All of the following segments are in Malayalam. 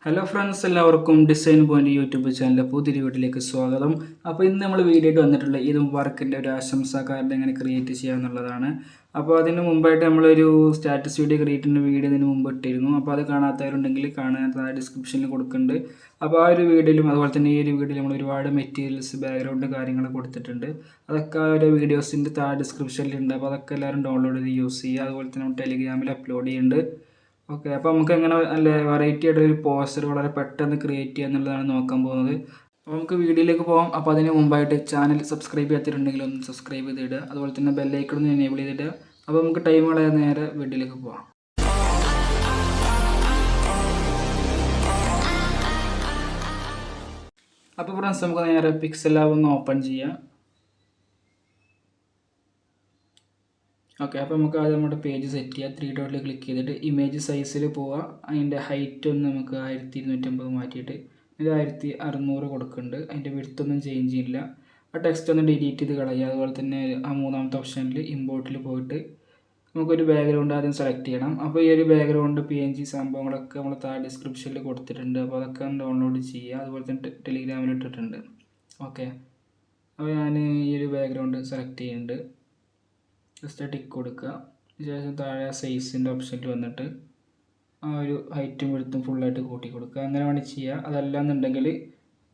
ഹലോ ഫ്രണ്ട്സ്, എല്ലാവർക്കും ഡിസൈൻ പോയിന്റ് യൂട്യൂബ് ചാനലിലെ പുതിയൊരു വീഡിയോയിലേക്ക് സ്വാഗതം. അപ്പോൾ ഇന്ന് നമ്മൾ വീഡിയോ ആയിട്ട് വന്നിട്ടുള്ള ഇത് മുബാറക്കിൻ്റെ ഒരു ആശംസാ കാർഡ് എങ്ങനെ ക്രിയേറ്റ് ചെയ്യുക എന്നുള്ളതാണ്. അപ്പോൾ അതിന് മുമ്പായിട്ട് നമ്മളൊരു സ്റ്റാറ്റസ് വീഡിയോ ക്രിയേറ്റ് ചെയ്യുന്ന വീഡിയോ ഇതിന് മുമ്പ് ഇട്ടിരുന്നു. അപ്പോൾ അത് കാണാത്തവരുണ്ടെങ്കിൽ കാണാൻ ഡിസ്ക്രിപ്ഷനിൽ കൊടുക്കുന്നുണ്ട്. അപ്പോൾ ആ ഒരു വീഡിയോയിലും അതുപോലെ തന്നെ ഈ ഒരു വീഡിയോയിൽ നമ്മൾ ഒരുപാട് മെറ്റീരിയൽസ്, ബാക്ക്ഗ്രൗണ്ട് കാര്യങ്ങൾ കൊടുത്തിട്ടുണ്ട്. അതൊക്കെ ആ ഒരു വീഡിയോസിൻ്റെ ഡിസ്ക്രിപ്ഷനിലുണ്ട്. അപ്പോൾ അതൊക്കെ എല്ലാവരും ഡൗൺലോഡ് ചെയ്ത് യൂസ് ചെയ്യുക. അതുപോലെ തന്നെ നമ്മൾ ടെലിഗ്രാമിൽ അപ്ലോഡ് ചെയ്യുന്നുണ്ട്. ഓക്കെ, അപ്പോൾ നമുക്ക് എങ്ങനെ നല്ല വെറൈറ്റി ആയിട്ടൊരു പോസ്റ്റർ വളരെ പെട്ടെന്ന് ക്രിയേറ്റ് ചെയ്യുക എന്നുള്ളതാണ് നോക്കാൻ പോകുന്നത്. അപ്പോൾ നമുക്ക് വീഡിയോയിലേക്ക് പോകാം. അപ്പോൾ അതിന് മുമ്പായിട്ട് ചാനൽ സബ്സ്ക്രൈബ് ചെയ്യാത്തിട്ടുണ്ടെങ്കിൽ ഒന്ന് സബ്സ്ക്രൈബ് ചെയ്തിടുക. അതുപോലെ തന്നെ ബെല്ലൈക്കൺ ഒന്ന് എനേബിൾ ചെയ്തിടുക. അപ്പോൾ നമുക്ക് ടൈം കളയാതെ നേരെ വീഡിയോയിലേക്ക് പോകാം. അപ്പോൾ ഫ്രണ്ട്സ്, നമുക്ക് നേരെ പിക്സെല്ലാബ് ഒന്ന് ഓപ്പൺ ചെയ്യാം. ഓക്കെ, അപ്പോൾ നമുക്ക് ആദ്യം നമ്മുടെ പേജ് സെറ്റ് ചെയ്യുക. 3 ഡോട്ടിൽ ക്ലിക്ക് ചെയ്തിട്ട് ഇമേജ് സൈസിൽ പോവുക. അതിൻ്റെ ഹൈറ്റ് ഒന്ന് നമുക്ക് 1250 മാറ്റിയിട്ട് ഇത് 1600 കൊടുക്കുന്നുണ്ട്. അതിൻ്റെ വിഡ്ത്തൊന്നും ചേഞ്ച് ചെയ്യില്ല. ആ ടെക്സ്റ്റ് ഒന്ന് ഡിലീറ്റ് ചെയ്ത് കളയുക. അതുപോലെ തന്നെ ആ മൂന്നാമത്തെ ഓപ്ഷനിൽ ഇമ്പോർട്ടിൽ പോയിട്ട് നമുക്കൊരു ബാക്ക്ഗ്രൗണ്ട് ആദ്യം സെലക്ട് ചെയ്യണം. അപ്പോൾ ഈ ഒരു ബാക്ക്ഗ്രൗണ്ട് PNG സംഭവങ്ങളൊക്കെ നമ്മൾ ഡിസ്ക്രിപ്ഷനിൽ കൊടുത്തിട്ടുണ്ട്. അപ്പോൾ അതൊക്കെ ഡൗൺലോഡ് ചെയ്യുക. അതുപോലെ തന്നെ ടെലിഗ്രാമിൽ ഇട്ടിട്ടുണ്ട്. ഓക്കെ, അപ്പോൾ ഞാൻ ഈ ഒരു ബാക്ക്ഗ്രൗണ്ട് സെലക്ട് ചെയ്യുന്നുണ്ട്. ജസ്റ്റ് ടിക്ക് കൊടുക്കുക. ശേഷം താഴെ സൈസിൻ്റെ ഓപ്ഷനിൽ വന്നിട്ട് ആ ഒരു ഹൈറ്റും വിഡ്ത്തും ഫുള്ളായിട്ട് കൂട്ടി കൊടുക്കുക. അങ്ങനെ വേണ്ടി ചെയ്യുക. അതല്ല എന്നുണ്ടെങ്കിൽ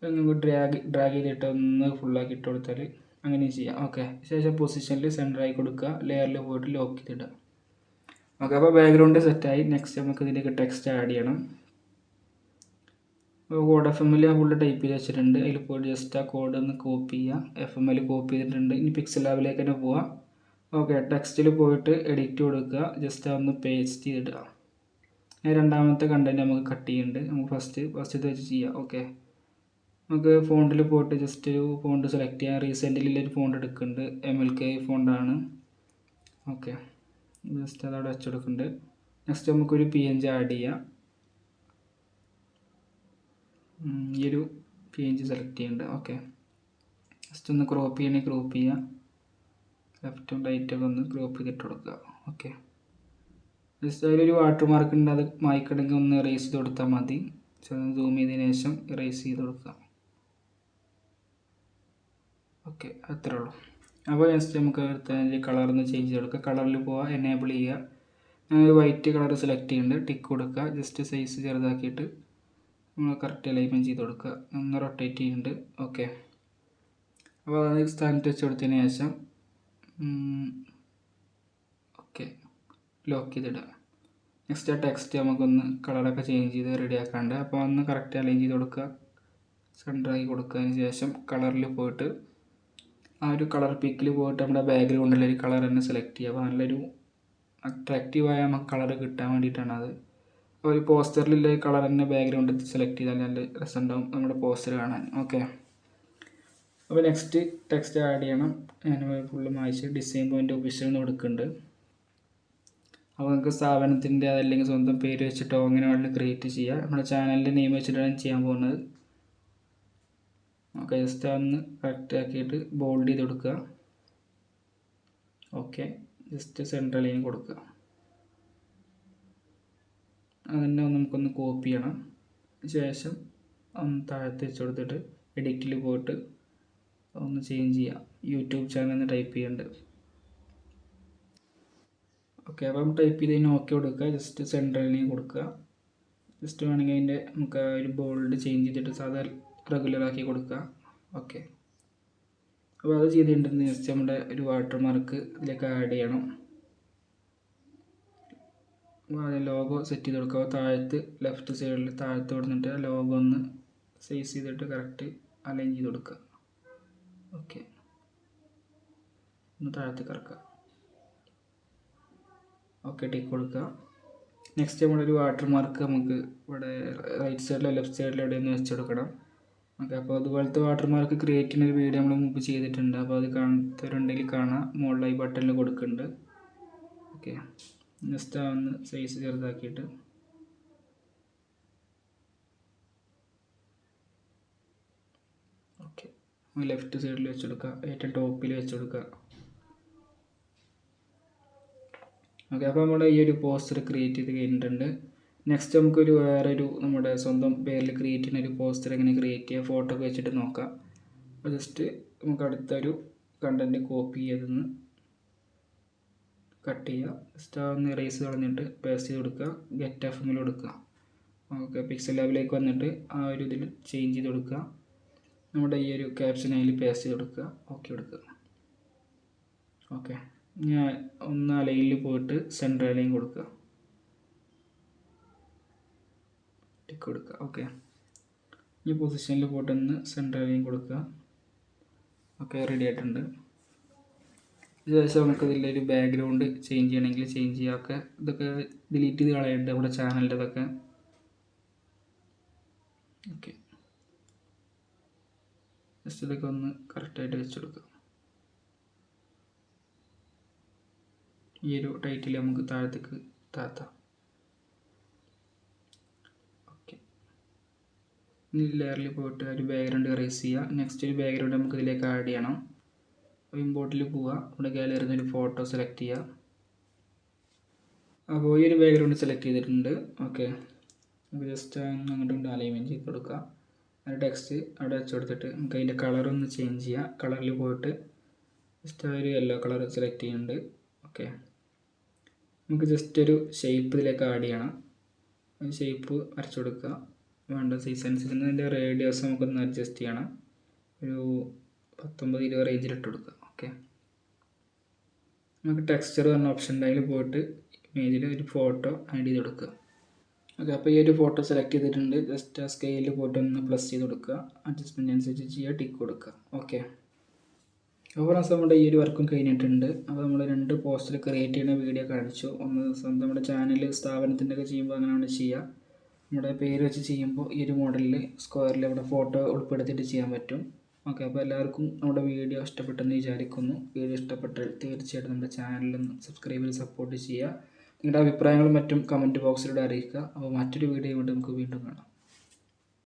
നമുക്ക് ഡ്രാഗ് ചെയ്തിട്ട് ഒന്ന് ഫുള്ളാക്കി ഇട്ട് കൊടുത്താൽ അങ്ങനെ ചെയ്യാം. ഓക്കെ, ശേഷം പൊസിഷനിൽ സെൻറ്ററായി കൊടുക്കുക. ലെയറിൽ പോയിട്ട് ലോക്ക് ചെയ്തിടുക. ഓക്കെ, അപ്പോൾ ബാക്ക്ഗ്രൗണ്ട് സെറ്റായി. നെക്സ്റ്റ് നമുക്ക് ഇതിലേക്ക് ടെക്സ്റ്റ് ആഡ് ചെയ്യണം. അപ്പോൾ കോഡ് FM ഫുള്ള് ടൈപ്പ് ചെയ്ത് വെച്ചിട്ടുണ്ട്. അതിൽ പോയിട്ട് ജസ്റ്റ് ആ കോഡ് ഒന്ന് കോപ്പി ചെയ്യുക. FM കോപ്പി ചെയ്തിട്ടുണ്ട്. ഇനി പിക്സൽ ലാബിലേക്ക് തന്നെ പോവുക. ഓക്കെ, ടെക്സ്റ്റിൽ പോയിട്ട് എഡിറ്റ് കൊടുക്കുക. ജസ്റ്റ് ഒന്ന് പേസ്റ്റ് ചെയ്തിടുക. രണ്ടാമത്തെ കണ്ടൻറ്റ് നമുക്ക് കട്ട് ചെയ്യുന്നുണ്ട്. നമുക്ക് ഫസ്റ്റ് ഇത് വെച്ച് ചെയ്യാം. ഓക്കെ, നമുക്ക് ഫോണ്ടിൽ പോയിട്ട് ജസ്റ്റ് ഒരു ഫോണ്ട് സെലക്ട് ചെയ്യാം. റീസെൻറ്റിലൊരു ഫോണ്ട് എടുക്കുന്നുണ്ട്. MLK ഫോണ്ടാണ്. ഓക്കെ, ജസ്റ്റ് അതവിടെ വെച്ച് കൊടുക്കുന്നുണ്ട്. നെക്സ്റ്റ് നമുക്കൊരു PNG ആഡ് ചെയ്യാം. ഈ ഒരു PNG സെലക്ട് ചെയ്യുന്നുണ്ട്. ഓക്കെ, ജസ്റ്റ് ഒന്ന് ക്രോപ്പ് ചെയ്യണമെങ്കിൽ ക്രോപ്പ് ചെയ്യാം. ലെഫ്റ്റും റൈറ്റൊക്കെ ഒന്ന് ക്രോപ്പ് ചെയ്തിട്ട് കൊടുക്കുക. ഓക്കെ, ജസ്റ്റ് അതിലൊരു വാട്ടർ മാർക്ക് ഉണ്ട്. അത് മായ്ക്കണമെങ്കിൽ ഒന്ന് ഇറേസ് ചെയ്ത് കൊടുത്താൽ മതി. സൂം ചെയ്തതിന് ശേഷം ഇറേസ് ചെയ്ത് കൊടുക്കുക. ഓക്കെ, അത്രേ ഉള്ളൂ. അപ്പോൾ ജസ്റ്റ് നമുക്ക് അതിൻ്റെ കളറൊന്ന് ചേഞ്ച് ചെയ്ത് കൊടുക്കുക. കളറിൽ പോവുക, എനേബിൾ ചെയ്യുക. ഞാൻ വൈറ്റ് കളർ സെലക്ട് ചെയ്യുന്നുണ്ട്. ടിക്ക് കൊടുക്കുക. ജസ്റ്റ് സൈസ് ചെറുതാക്കിയിട്ട് നമ്മൾ കറക്റ്റ് അലൈൻമെൻറ്റ് ചെയ്ത് കൊടുക്കുക. ഒന്ന് റൊട്ടേറ്റ് ചെയ്യുന്നുണ്ട്. ഓക്കെ, അപ്പോൾ അത് സ്ഥാനത്ത് വെച്ച് കൊടുത്തതിന് ശേഷം ഓക്കെ ലോക്ക് ചെയ്തിടുക. നെക്സ്റ്റ് ആ ടെക്സ്റ്റ് നമുക്കൊന്ന് കളറൊക്കെ ചേഞ്ച് ചെയ്ത് റെഡി ആക്കാണ്ട്. അപ്പോൾ ഒന്ന് കറക്റ്റ് അലൈൻ ചെയ്ത് കൊടുക്കുക. സെൻറ്ററാക്കി കൊടുത്തതിന് ശേഷം കളറിൽ പോയിട്ട് ആ ഒരു കളർ പിക്കിൽ പോയിട്ട് നമ്മുടെ ബാക്ക്ഗ്രൗണ്ടിലൊരു കളർ തന്നെ സെലക്ട് ചെയ്യുക. അപ്പോൾ നല്ലൊരു അട്രാക്റ്റീവായ നമുക്ക് കളർ കിട്ടാൻ വേണ്ടിയിട്ടാണ് അത്. അപ്പോൾ ഒരു പോസ്റ്ററിലുള്ള കളർ തന്നെ ബാക്ക്ഗ്രൗണ്ടിൽ സെലക്ട് ചെയ്താൽ നല്ല രസമുണ്ടാവും നമ്മുടെ പോസ്റ്റർ കാണാൻ. ഓക്കെ, അപ്പോൾ നെക്സ്റ്റ് ടെക്സ്റ്റ് ആഡ് ചെയ്യണം. ഞാൻ ഫുള്ള് മായ്ച്ച് ഡിസൈൻ പോയിൻ്റ് ഓഫീസിൽ നിന്ന് കൊടുക്കുന്നുണ്ട്. അപ്പോൾ നമുക്ക് സ്ഥാപനത്തിൻ്റെ അതല്ലെങ്കിൽ സ്വന്തം പേര് വെച്ചിട്ടോ അങ്ങനെ വേണമെങ്കിൽ ക്രിയേറ്റ് ചെയ്യുക. നമ്മുടെ ചാനലിൻ്റെ നെയിം വെച്ചിട്ടാണ് ചെയ്യാൻ പോകുന്നത്. ഓക്കെ, ജസ്റ്റ് ഒന്ന് കറക്റ്റ് ആക്കിയിട്ട് ബോൾഡ് ചെയ്ത് കൊടുക്കുക. ഓക്കെ, ജസ്റ്റ് സെൻട്രൽ ലൈൻ കൊടുക്കുക. അതിനെ നമുക്കൊന്ന് കോപ്പി ചെയ്യണം. ശേഷം ഒന്ന് താഴത്ത് വെച്ച് കൊടുത്തിട്ട് എഡിറ്റിൽ പോയിട്ട് ഒന്ന് ചേഞ്ച് ചെയ്യാം. യൂട്യൂബ് ചാനൽ എന്ന് ടൈപ്പ് ചെയ്യുന്നുണ്ട്. ഓക്കെ, അപ്പം ടൈപ്പ് ചെയ്ത് കഴിഞ്ഞാൽ ഓക്കെ കൊടുക്കുക. ജസ്റ്റ് സെൻട്രൽ ലൈൻ കൊടുക്കുക. ജസ്റ്റ് വേണമെങ്കിൽ അതിൻ്റെ നമുക്ക് ഒരു ബോൾഡ് ചേഞ്ച് ചെയ്തിട്ട് സാധാ റെഗുലറാക്കി കൊടുക്കുക. ഓക്കെ, അപ്പോൾ അത് ചെയ്തിട്ടുണ്ടെന്ന് ജസ്റ്റ് നമ്മുടെ ഒരു വാട്ടർ മാർക്ക് ഇതിലേക്ക് ആഡ് ചെയ്യണം. അപ്പോൾ അത് ലോഗോ സെറ്റ് ചെയ്ത് കൊടുക്കുക. താഴത്ത് ലെഫ്റ്റ് സൈഡിൽ താഴത്ത് കൊടുത്തിട്ട് ലോഗോ ഒന്ന് സൈസ് ചെയ്തിട്ട് കറക്റ്റ് അലൈൻ ചെയ്ത് കൊടുക്കുക. ഓക്കെ, ഒന്ന് താഴത്ത് കറക്കുക. ഓക്കെ, ടിക്ക് കൊടുക്കുക. നെക്സ്റ്റ് നമ്മളൊരു വാട്ടർ മാർക്ക് നമുക്ക് ഇവിടെ റൈറ്റ് സൈഡിലോ ലെഫ്റ്റ് സൈഡിലോ എവിടെയൊന്ന് വെച്ച് കൊടുക്കണം. ഓക്കെ, അപ്പോൾ അതുപോലത്തെ വാട്ടർ മാർക്ക് ക്രിയേറ്റ് ചെയ്യുന്ന ഒരു വീഡിയോ നമ്മൾ മുമ്പ് ചെയ്തിട്ടുണ്ട്. അപ്പോൾ അത് കാണുന്നവരുണ്ടെങ്കിൽ കാണാം. മുകളിലായി ബട്ടണിൽ കൊടുക്കുന്നുണ്ട്. ഓക്കെ, ജസ്റ്റ് ഒന്ന് സൈസ് ചെറുതാക്കിയിട്ട് ഓക്കെ ലെഫ്റ്റ് സൈഡിൽ വെച്ച് കൊടുക്കുക. ഏറ്റവും ടോപ്പിൽ വെച്ച് കൊടുക്കുക. ഓക്കെ, അപ്പോൾ നമ്മൾ ഈ ഒരു പോസ്റ്റർ ക്രിയേറ്റ് ചെയ്ത് കഴിഞ്ഞിട്ടുണ്ട്. നെക്സ്റ്റ് നമുക്കൊരു വേറൊരു നമ്മുടെ സ്വന്തം പേരിൽ ക്രിയേറ്റ് ചെയ്യുന്ന ഒരു പോസ്റ്റർ എങ്ങനെ ക്രിയേറ്റ് ചെയ്യുക, ഫോട്ടോ ഒക്കെ വെച്ചിട്ട് നോക്കാം. അപ്പോൾ ജസ്റ്റ് നമുക്ക് അടുത്തൊരു കണ്ടൻറ്റ് കോപ്പി ചെയ്തൊന്ന് കട്ട് ചെയ്യുക. ജസ്റ്റ് ഒന്ന് ഇറേസ് കളഞ്ഞിട്ട് പേസ്റ്റ് ചെയ്ത് കൊടുക്കുക. ഗെറ്റ് എഫ്എമ്മിൽ കൊടുക്കുക. ഓക്കെ, പിക്സൽ ലാബിലേക്ക് വന്നിട്ട് ആ ഒരു ഇതിൽ ചേഞ്ച് ചെയ്ത് കൊടുക്കുക. നമ്മുടെ ഈ ഒരു ക്യാപ്ഷൻ അതിൽ പേസ്റ്റ് ചെയ്ത് കൊടുക്കുക. ഓക്കെ കൊടുക്കുക. ഓക്കെ, ഞാൻ ഒന്ന് അലൈനിൽ പോയിട്ട് സെൻറ്റർ അലൈൻ കൊടുക്കുക. ടിക്ക് കൊടുക്കുക. ഓക്കെ, ഈ പൊസിഷനിൽ പോയിട്ട് ഒന്ന് സെൻറ്റർ അലൈൻ കൊടുക്കുക. ഓക്കെ, റെഡി ആയിട്ടുണ്ട്. ശേഷം നമുക്ക് ഇതിലൊരു ബാക്ക്ഗ്രൗണ്ട് ചേഞ്ച് ചെയ്യണമെങ്കിൽ ചേഞ്ച് ചെയ്യുക. ഒക്കെ ഇതൊക്കെ ഡിലീറ്റ് ചെയ്ത് കളയുന്നുണ്ട് നമ്മുടെ ചാനലിൻ്റെ ഇതൊക്കെ. ഓക്കെ, ജസ്റ്റ് ഇതൊക്കെ ഒന്ന് കറക്റ്റായിട്ട് വെച്ചെടുക്കുക. ഈ ഒരു ടൈറ്റിൽ നമുക്ക് താഴത്തേക്ക് താത്താം. ഓക്കെ, ഇനി ലെയറിൽ പോയിട്ട് ഒരു ബാക്ക്ഗ്രൗണ്ട് ഇറേസ് ചെയ്യുക. നെക്സ്റ്റ് ഒരു ബാക്ക്ഗ്രൗണ്ട് നമുക്ക് ഇതിലേക്ക് ആഡ് ചെയ്യണം. ഇമ്പോർട്ടിൽ പോവുക, ഇവിടെ ഗാലറിയിൽ നിന്ന് ഒരു ഫോട്ടോ സെലക്ട് ചെയ്യുക. അപ്പോൾ ഈ ഒരു ബാക്ക്ഗ്രൗണ്ട് സെലക്ട് ചെയ്തിട്ടുണ്ട്. ഓക്കെ, നമുക്ക് ജസ്റ്റ് അങ്ങോട്ട് അലൈൻമെൻറ്റ് ചെയ്ത് കൊടുക്കുക. അതിൻ്റെ ടെക്സ്റ്റ് അവിടെ വെച്ച് കൊടുത്തിട്ട് നമുക്ക് അതിൻ്റെ കളറൊന്ന് ചേഞ്ച് ചെയ്യുക. കളറിൽ പോയിട്ട് ജസ്റ്റ് ഒരു യെല്ലോ കളർ സെലക്ട് ചെയ്യുന്നുണ്ട്. ഓക്കെ, നമുക്ക് ജസ്റ്റ് ഒരു ഷേപ്പ് ഇതിലേക്ക് ആഡ് ചെയ്യണം. ഒരു ഷേപ്പ് വരച്ചു കൊടുക്കുക. വേണ്ട സൈസ് അനുസരിച്ച് അതിൻ്റെ റേഡിയസ് നമുക്കൊന്ന് അഡ്ജസ്റ്റ് ചെയ്യണം. ഒരു 19-20 റേഞ്ചിലിട്ട് കൊടുക്കുക. ഓക്കെ, നമുക്ക് ടെക്സ്ചർ പറഞ്ഞ ഓപ്ഷൻ അതിൽ പോയിട്ട് ഇമേജിൽ ഒരു ഫോട്ടോ ആഡ് ചെയ്ത് കൊടുക്കുക. ഓക്കെ, അപ്പോൾ ഈ ഒരു ഫോട്ടോ സെലക്ട് ചെയ്തിട്ടുണ്ട്. ജസ്റ്റ് ആ സ്കെയിലിൽ പോയിട്ട് ഒന്ന് പ്ലസ് ചെയ്ത് കൊടുക്കുക. അഡ്ജസ്റ്റ്മെൻറ്റ് അനുസരിച്ച് ചെയ്യുക, ടിക്ക് കൊടുക്കുക. ഓക്കെ, ഓവറോൾസ് നമ്മുടെ ഈ ഒരു വർക്കും കഴിഞ്ഞിട്ടുണ്ട്. അപ്പോൾ നമ്മൾ 2 പോസ്റ്റർ ക്രിയേറ്റ് ചെയ്യുന്ന വീഡിയോ കാണിച്ചു. ഒന്ന് സ്വന്തം നമ്മുടെ ചാനൽ സ്ഥാപനത്തിൻ്റെ ഒക്കെ ചെയ്യുമ്പോൾ അങ്ങനെയാണ് ചെയ്യുക. നമ്മുടെ പേര് വെച്ച് ചെയ്യുമ്പോൾ ഈ ഒരു മോഡലിൽ സ്ക്വയറിൽ ഇവിടെ ഫോട്ടോ ഉൾപ്പെടുത്തിയിട്ട് ചെയ്യാൻ പറ്റും. ഓക്കെ, അപ്പോൾ എല്ലാവർക്കും നമ്മുടെ വീഡിയോ ഇഷ്ടപ്പെട്ടെന്ന് വിചാരിക്കുന്നു. വീഡിയോ ഇഷ്ടപ്പെട്ടാൽ തീർച്ചയായിട്ടും നമ്മുടെ ചാനലൊന്ന് സബ്സ്ക്രൈബ് ചെയ്ത് സപ്പോർട്ട് ചെയ്യുക. നിങ്ങളുടെ അഭിപ്രായങ്ങളും മറ്റും കമൻറ്റ് ബോക്സിലൂടെ അറിയിക്കുക. അപ്പോൾ മറ്റൊരു വീഡിയോ കൊണ്ട് നമുക്ക് വീണ്ടും കാണാം.